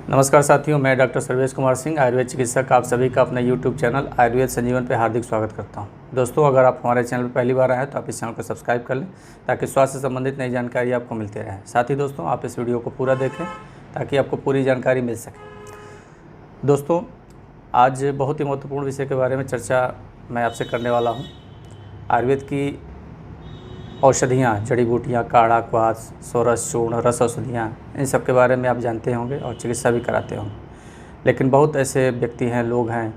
नमस्कार साथियों, मैं डॉक्टर सर्वेश कुमार सिंह, आयुर्वेद चिकित्सक, आप सभी का अपने यूट्यूब चैनल आयुर्वेद संजीवन पे हार्दिक स्वागत करता हूं। दोस्तों, अगर आप हमारे चैनल पर पहली बार आए हैं तो आप इस चैनल को सब्सक्राइब कर लें ताकि स्वास्थ्य से संबंधित नई जानकारी आपको मिलती रहे। साथ ही दोस्तों, आप इस वीडियो को पूरा देखें ताकि आपको पूरी जानकारी मिल सके। दोस्तों, आज बहुत ही महत्वपूर्ण विषय के बारे में चर्चा मैं आपसे करने वाला हूँ। आयुर्वेद की औषधियाँ, जड़ी बूटियाँ, काढ़ा, क्वाथ, सोरस, चूर्ण, रस औषधियाँ, इन सब के बारे में आप जानते होंगे और चिकित्सा भी कराते होंगे। लेकिन बहुत ऐसे व्यक्ति हैं, लोग हैं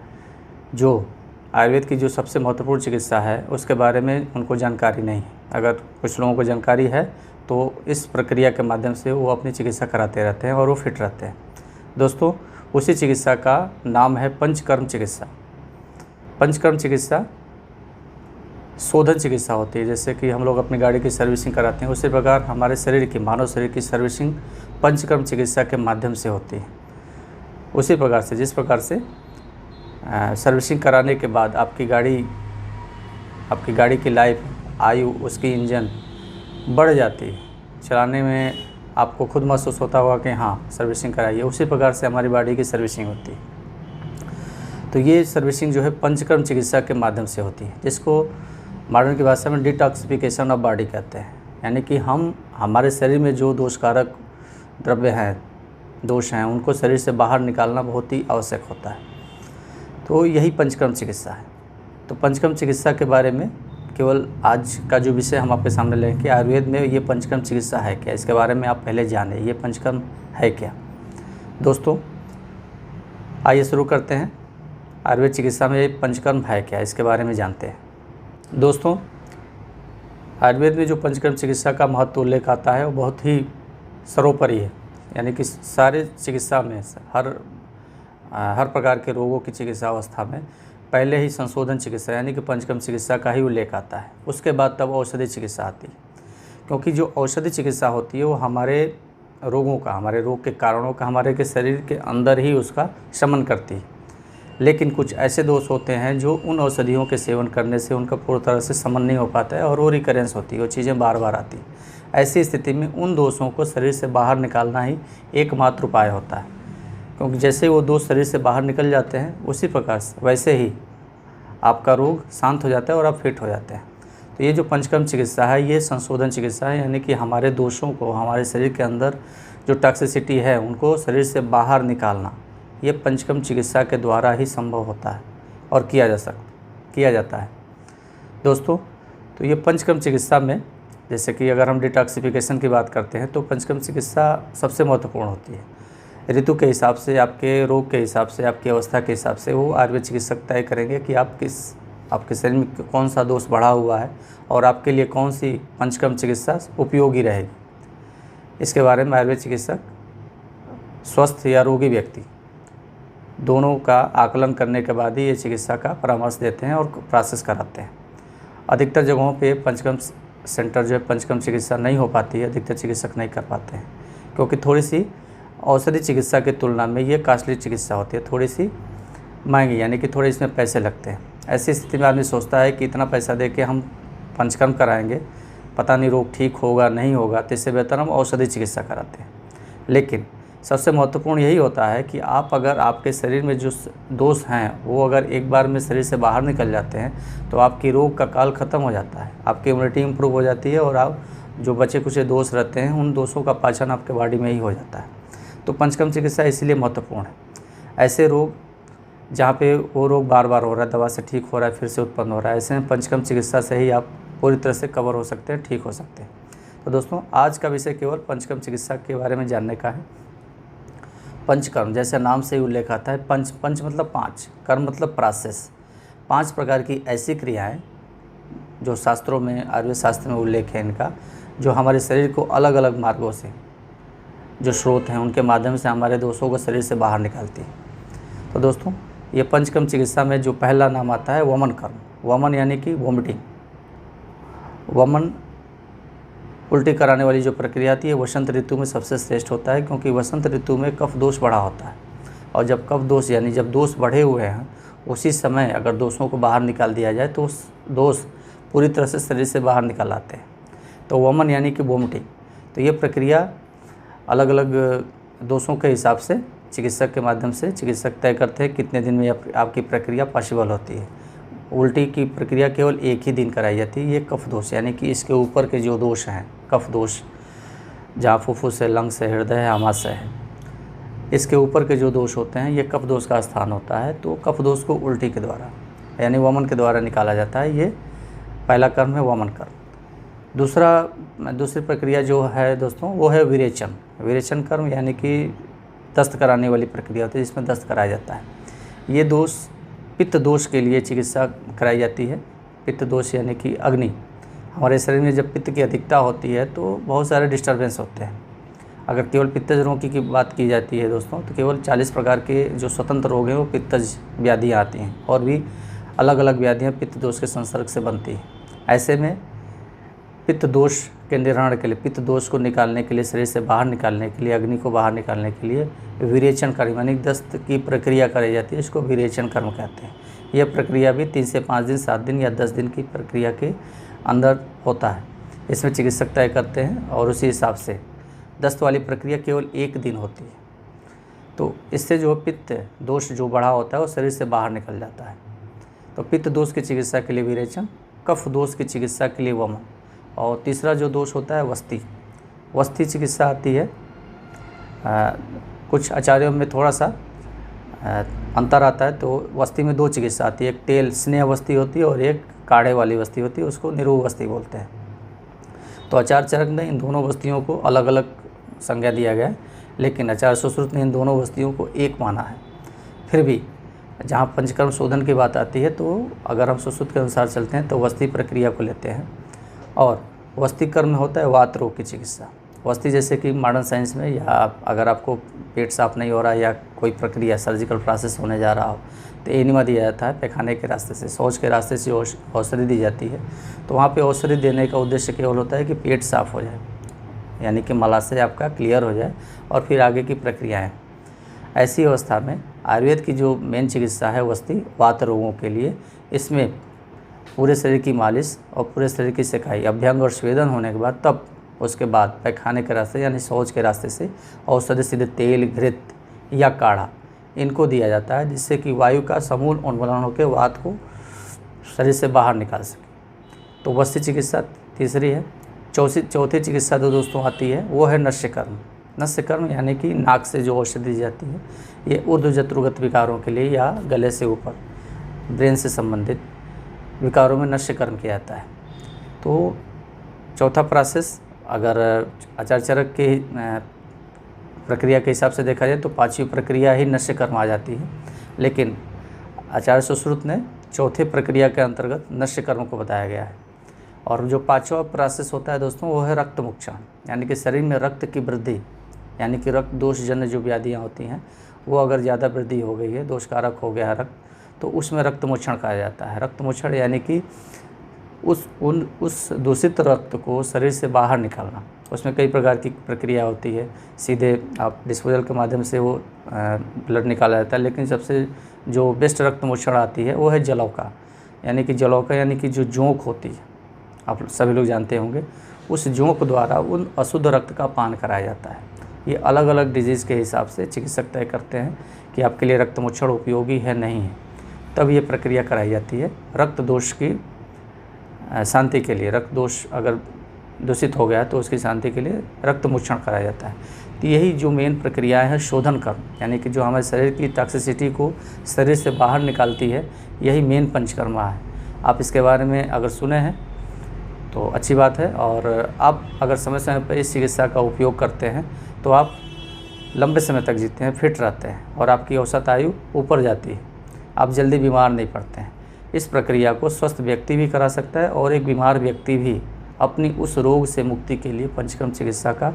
जो आयुर्वेद की जो सबसे महत्वपूर्ण चिकित्सा है उसके बारे में उनको जानकारी नहीं है। अगर कुछ लोगों को जानकारी है तो इस प्रक्रिया के माध्यम से वो अपनी चिकित्सा कराते रहते हैं और वो फिट रहते हैं। दोस्तों, उसी चिकित्सा का नाम है पंचकर्म चिकित्सा। पंचकर्म चिकित्सा शोधन चिकित्सा होती है। जैसे कि हम लोग अपनी गाड़ी की सर्विसिंग कराते हैं, उसी प्रकार हमारे शरीर की, मानव शरीर की सर्विसिंग पंचकर्म चिकित्सा के माध्यम से होती है। उसी प्रकार से जिस प्रकार से सर्विसिंग कराने के बाद आपकी गाड़ी की लाइफ, आयु, उसकी इंजन बढ़ जाती है, चलाने में आपको खुद महसूस होता होगा कि हाँ, सर्विसिंग कराइए। उसी प्रकार से हमारी बॉडी की सर्विसिंग होती है। तो ये सर्विसिंग जो है पंचकर्म चिकित्सा के माध्यम से होती है, जिसको मॉडर्न की भाषा में डिटॉक्सिफिकेशन ऑफ बॉडी कहते हैं। यानी कि हम हमारे शरीर में जो दोषकारक द्रव्य हैं, दोष हैं, उनको शरीर से बाहर निकालना बहुत ही आवश्यक होता है। तो यही पंचकर्म चिकित्सा है। तो पंचकर्म चिकित्सा के बारे में केवल आज का जो विषय हम आपके सामने लेंगे कि आयुर्वेद में ये पंचकर्म चिकित्सा है क्या, इसके बारे में आप पहले जानें, ये पंचकर्म है क्या। दोस्तों, आइए शुरू करते हैं। आयुर्वेद चिकित्सा में ये पंचकर्म है क्या, इसके बारे में जानते हैं। दोस्तों, आयुर्वेद में जो पंचकर्म चिकित्सा का महत्व उल्लेख आता है वो बहुत ही सर्वोपरि है। यानी कि सारे चिकित्सा में हर प्रकार के रोगों की चिकित्सा अवस्था में पहले ही संशोधन चिकित्सा यानी कि पंचकर्म चिकित्सा का ही उल्लेख आता है। उसके बाद तब औषधि चिकित्सा आती है, क्योंकि जो औषधि चिकित्सा होती है वो हमारे रोगों का, हमारे रोग के कारणों का, हमारे के शरीर के अंदर ही उसका शमन करती है। लेकिन कुछ ऐसे दोष होते हैं जो उन औषधियों के सेवन करने से उनका पूरी तरह से शमन नहीं हो पाता है और वो रिकरेंस होती है, वो चीज़ें बार बार आती हैं। ऐसी स्थिति में उन दोषों को शरीर से बाहर निकालना ही एकमात्र उपाय होता है, क्योंकि जैसे वो दोष शरीर से बाहर निकल जाते हैं उसी प्रकार से वैसे ही आपका रोग शांत हो जाता है और आप फिट हो जाते हैं। तो ये जो पंचकर्म चिकित्सा है ये संशोधन चिकित्सा है, यानी कि हमारे दोषों को, हमारे शरीर के अंदर जो टॉक्सिसिटी है उनको शरीर से बाहर निकालना, ये पंचकर्म चिकित्सा के द्वारा ही संभव होता है और किया जाता है। दोस्तों, तो ये पंचकर्म चिकित्सा में, जैसे कि अगर हम डिटॉक्सिफिकेशन की बात करते हैं तो पंचकर्म चिकित्सा सबसे महत्वपूर्ण होती है। ऋतु के हिसाब से, आपके रोग के हिसाब से, आपकी अवस्था के हिसाब से वो आयुर्वेद चिकित्सक तय करेंगे कि आपके शरीर में कौन सा दोष बढ़ा हुआ है और आपके लिए कौन सी पंचकर्म चिकित्सा उपयोगी रहेगी। इसके बारे में आयुर्वेद चिकित्सक स्वस्थ या रोगी व्यक्ति दोनों का आकलन करने के बाद ही ये चिकित्सा का परामर्श देते हैं और प्रोसेस कराते हैं। अधिकतर जगहों पे पंचकर्म सेंटर जो है पंचकर्म चिकित्सा नहीं हो पाती है, अधिकतर चिकित्सक नहीं कर पाते हैं, क्योंकि थोड़ी सी औषधि चिकित्सा की तुलना में ये कॉस्टली चिकित्सा होती है, थोड़ी सी महंगी, यानी कि थोड़े इसमें पैसे लगते हैं। ऐसी स्थिति में आदमी सोचता है कि इतना पैसा दे के हम पंचकर्म कराएंगे, पता नहीं रोग ठीक होगा नहीं होगा, तो इससे बेहतर हम औषधि चिकित्सा कराते हैं। लेकिन सबसे महत्वपूर्ण यही होता है कि आप अगर आपके शरीर में जो दोष हैं वो अगर एक बार में शरीर से बाहर निकल जाते हैं तो आपकी रोग का काल ख़त्म हो जाता है, आपकी इम्यूनिटी इम्प्रूव हो जाती है और आप जो बचे कुछ दोष रहते हैं उन दोषों का पाचन आपके बॉडी में ही हो जाता है। तो पंचकर्म चिकित्सा इसीलिए महत्वपूर्ण है। ऐसे रोग जहाँ पे वो रोग बार बार हो रहा है, दवा से ठीक हो रहा है, फिर से उत्पन्न हो रहा है, ऐसे में पंचकर्म चिकित्सा से ही आप पूरी तरह से कवर हो सकते हैं, ठीक हो सकते हैं। तो दोस्तों, आज का विषय केवल पंचकर्म चिकित्सा के बारे में जानने का है। पंचकर्म, जैसे नाम से ही उल्लेख आता है, पंच मतलब पाँच, कर्म मतलब प्रोसेस। 5 प्रकार की ऐसी क्रियाएं जो शास्त्रों में, आयुर्वेद शास्त्र में उल्लेख है इनका, जो हमारे शरीर को अलग अलग मार्गों से, जो स्रोत हैं उनके माध्यम से हमारे दोषों को शरीर से बाहर निकालती है। तो दोस्तों, ये पंचकर्म चिकित्सा में जो पहला नाम आता है वमन कर्म। वमन यानी कि वोमिटिंग। वमन उल्टी कराने वाली जो प्रक्रिया आती है वसंत ऋतु में सबसे श्रेष्ठ होता है, क्योंकि वसंत ऋतु में कफ दोष बढ़ा होता है और जब कफ दोष यानी जब दोष बढ़े हुए हैं उसी समय अगर दोषों को बाहर निकाल दिया जाए तो उस दोष पूरी तरह से शरीर से बाहर निकल आते हैं। तो वमन यानी कि वोमिटिंग। तो ये प्रक्रिया अलग अलग दोषों के हिसाब से चिकित्सक के माध्यम से चिकित्सक तय करते हैं कितने दिन में आपकी प्रक्रिया पॉसिबल होती है। उल्टी की प्रक्रिया केवल एक ही दिन कराई जाती है। ये कफ दोष यानी कि इसके ऊपर के जो दोष हैं, कफ दोष जहाँ फुफ्फुस है, लंग्स है, हृदय है, आमाशय है, इसके ऊपर के जो दोष होते हैं ये कफ दोष का स्थान होता है। तो कफ दोष को उल्टी के द्वारा यानी वमन के द्वारा निकाला जाता है। ये पहला कर्म है, वमन कर्म। दूसरी प्रक्रिया जो है दोस्तों वो है विरेचन। विरेचन कर्म यानी कि दस्त कराने वाली प्रक्रिया होती है, जिसमें दस्त कराया जाता है। ये दोष पित्त दोष के लिए चिकित्सा कराई जाती है। पित्त दोष यानी कि अग्नि, हमारे शरीर में जब पित्त की अधिकता होती है तो बहुत सारे डिस्टर्बेंस होते हैं। अगर केवल पित्तज रोग की बात की जाती है दोस्तों, तो केवल 40 प्रकार के जो स्वतंत्र रोग हैं वो पित्तज व्याधियाँ आती हैं, और भी अलग अलग व्याधियाँ पित्त दोष के संसर्ग से बनती हैं। ऐसे में पित्त दोष के निवारण के लिए, पित्त दोष को निकालने के लिए, शरीर से बाहर निकालने के लिए, अग्नि को बाहर निकालने के लिए विरेचन कर्म यानी दस्त की प्रक्रिया कराई जाती है। इसको विरेचन कर्म कहते हैं। यह प्रक्रिया भी 3 से 5 दिन, 7 दिन या 10 दिन की प्रक्रिया के अंदर होता है। इसमें चिकित्सक तय करते हैं और उसी हिसाब से दस्त वाली प्रक्रिया केवल 1 दिन होती है। तो इससे जो पित्त दोष जो बढ़ा होता है वो शरीर से बाहर निकल जाता है। तो पित्त दोष की चिकित्सा के लिए विरेचन, कफ दोष की चिकित्सा के लिए वमन, और तीसरा जो दोष होता है वस्ती चिकित्सा आती है। कुछ आचार्यों में थोड़ा सा अंतर आता है। तो वस्ती में 2 चिकित्सा आती है, एक तेल स्नेह वस्ती होती है और एक काढ़े वाली वस्ती होती है, उसको निरोग वस्ती बोलते हैं। तो आचार्य चरक ने इन दोनों वस्तियों को अलग अलग संज्ञा दिया गया है, लेकिन आचार्य सुश्रुत ने इन दोनों वस्तियों को एक माना है। फिर भी जहाँ पंचकर्म शोधन की बात आती है तो अगर हम सुश्रुत के अनुसार चलते हैं तो वस्ती प्रक्रिया को लेते हैं, और वस्ती कर्म में होता है वात रोग की चिकित्सा। वस्ती जैसे कि मॉडर्न साइंस में, या अगर आपको पेट साफ नहीं हो रहा या कोई प्रक्रिया सर्जिकल प्रोसेस होने जा रहा हो तो एनिमा दिया जाता है पैखाने के रास्ते से, शौच के रास्ते से औषधि दी जाती है। तो वहाँ पे औषधि देने का उद्देश्य केवल होता है कि पेट साफ़ हो जाए, यानी कि मलाशय आपका क्लियर हो जाए और फिर आगे की प्रक्रियाएँ। ऐसी अवस्था में आयुर्वेद की जो मेन चिकित्सा है वस्ती वात रोगों के लिए, इसमें पूरे शरीर की मालिश और पूरे शरीर की सिकाई, अभ्यंग और स्वेदन होने के बाद तब उसके बाद पैखाने के रास्ते यानी शौच के रास्ते से औषधि सीधे तेल, घृत या काढ़ा इनको दिया जाता है, जिससे कि वायु का समूल उन्मूलन होकर वात को शरीर से बाहर निकाल सके। तो वस्ती चिकित्सा तीसरी है। चौथी चिकित्सा जो दोस्तों आती है वो है नस्यकर्म। नस्यकर्म यानी कि नाक से जो औषधि दी जाती है, ये ऊर्ध्वजत्रुगत विकारों के लिए या गले से ऊपर ब्रेन से संबंधित विकारों में नस्यकर्म किया जाता है। तो चौथा प्रोसेस अगर आचार्य चरक के प्रक्रिया के हिसाब से देखा जाए तो 5वीं प्रक्रिया ही नस्यकर्म आ जाती है, लेकिन आचार्य सुश्रुत ने चौथे प्रक्रिया के अंतर्गत नस्यकर्म को बताया गया है। और जो 5वां प्रोसेस होता है दोस्तों वो है रक्त मोक्षण, यानी कि शरीर में रक्त की वृद्धि, यानी कि रक्त दोषजन्य जो व्याधियाँ होती हैं वो अगर ज़्यादा वृद्धि हो गई है, दोषकारक हो गया है रक्त, तो उसमें रक्त मोक्षण कहा जाता है। रक्त मोक्षण यानी कि उस दूषित रक्त को शरीर से बाहर निकालना। उसमें कई प्रकार की प्रक्रिया होती है, सीधे आप डिस्पोजल के माध्यम से वो ब्लड निकाला जाता है, लेकिन सबसे जो बेस्ट रक्त मोक्षण आती है वो है जलौका, यानी कि जलौका यानी कि जो जोंक होती है, आप सभी लोग जानते होंगे, उस जोंक द्वारा उन अशुद्ध रक्त का पान कराया जाता है। ये अलग अलग डिजीज़ के हिसाब से चिकित्सक तय करते हैं कि आपके लिए रक्त मोक्षण उपयोगी है नहीं है, तब ये प्रक्रिया कराई जाती है। रक्त दोष की शांति के लिए, रक्त दोष अगर दूषित हो गया तो उसकी शांति के लिए रक्त मोक्षण कराया जाता है। तो यही जो मेन प्रक्रियाएं हैं शोधन कर्म, यानी कि जो हमारे शरीर की टॉक्सिसिटी को शरीर से बाहर निकालती है, यही मेन पंचकर्मा है। आप इसके बारे में अगर सुने हैं तो अच्छी बात है, और आप अगर समय समय पर इस चिकित्सा का उपयोग करते हैं तो आप लंबे समय तक जीते हैं, फिट रहते हैं और आपकी औसत आयु ऊपर जाती है, आप जल्दी बीमार नहीं पड़ते हैं। इस प्रक्रिया को स्वस्थ व्यक्ति भी करा सकता है और एक बीमार व्यक्ति भी अपनी उस रोग से मुक्ति के लिए पंचकर्म चिकित्सा का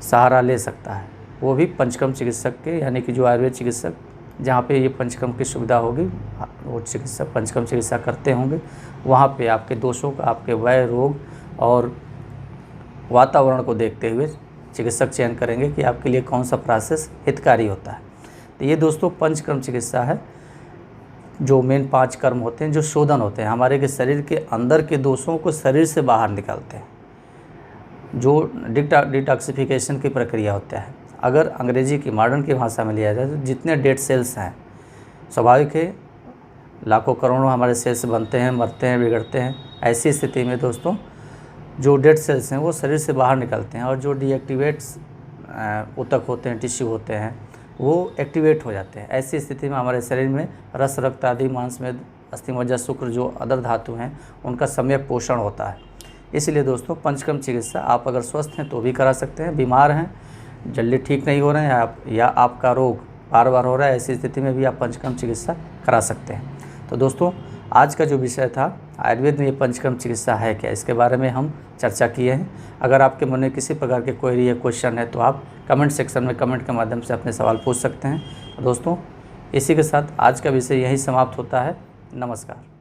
सहारा ले सकता है, वो भी पंचकर्म चिकित्सक के, यानी कि जो आयुर्वेद चिकित्सक जहाँ पे ये पंचकर्म की सुविधा होगी वो चिकित्सक पंचकर्म चिकित्सा करते होंगे, वहाँ पे आपके दोषों का, आपके वय, रोग और वातावरण को देखते हुए चिकित्सक चयन करेंगे कि आपके लिए कौन सा प्रोसेस हितकारी होता है। तो ये दोस्तों पंचकर्म चिकित्सा है, जो मेन 5 कर्म होते हैं जो शोधन होते हैं, हमारे के शरीर के अंदर के दोषों को शरीर से बाहर निकालते हैं, जो डिटॉक्सिफिकेशन की प्रक्रिया होता है। अगर अंग्रेजी की मॉडर्न की भाषा में लिया जाए तो जितने डेड सेल्स हैं, स्वाभाविक है लाखों करोड़ों हमारे सेल्स बनते हैं, मरते हैं, बिगड़ते हैं। ऐसी स्थिति में दोस्तों जो डेड सेल्स हैं वो शरीर से बाहर निकलते हैं और जो डीएक्टिवेट्स ऊतक होते हैं, टिश्यू होते हैं, वो एक्टिवेट हो जाते हैं। ऐसी स्थिति में हमारे शरीर में रस, रक्त आदि, मांस में अस्थि, मज्जा, शुक्र जो अदर धातु हैं उनका सम्यक पोषण होता है। इसलिए दोस्तों पंचकर्म चिकित्सा आप अगर स्वस्थ हैं तो भी करा सकते हैं, बीमार हैं, जल्दी ठीक नहीं हो रहे हैं या आपका रोग बार बार हो रहा है, ऐसी स्थिति में भी आप पंचकर्म चिकित्सा करा सकते हैं। तो दोस्तों आज का जो विषय था आयुर्वेद में ये पंचकर्म चिकित्सा है क्या, इसके बारे में हम चर्चा किए हैं। अगर आपके मन में किसी प्रकार के क्वेरी या क्वेश्चन है तो आप कमेंट सेक्शन में कमेंट के माध्यम से अपने सवाल पूछ सकते हैं। तो दोस्तों इसी के साथ आज का विषय यही समाप्त होता है। नमस्कार।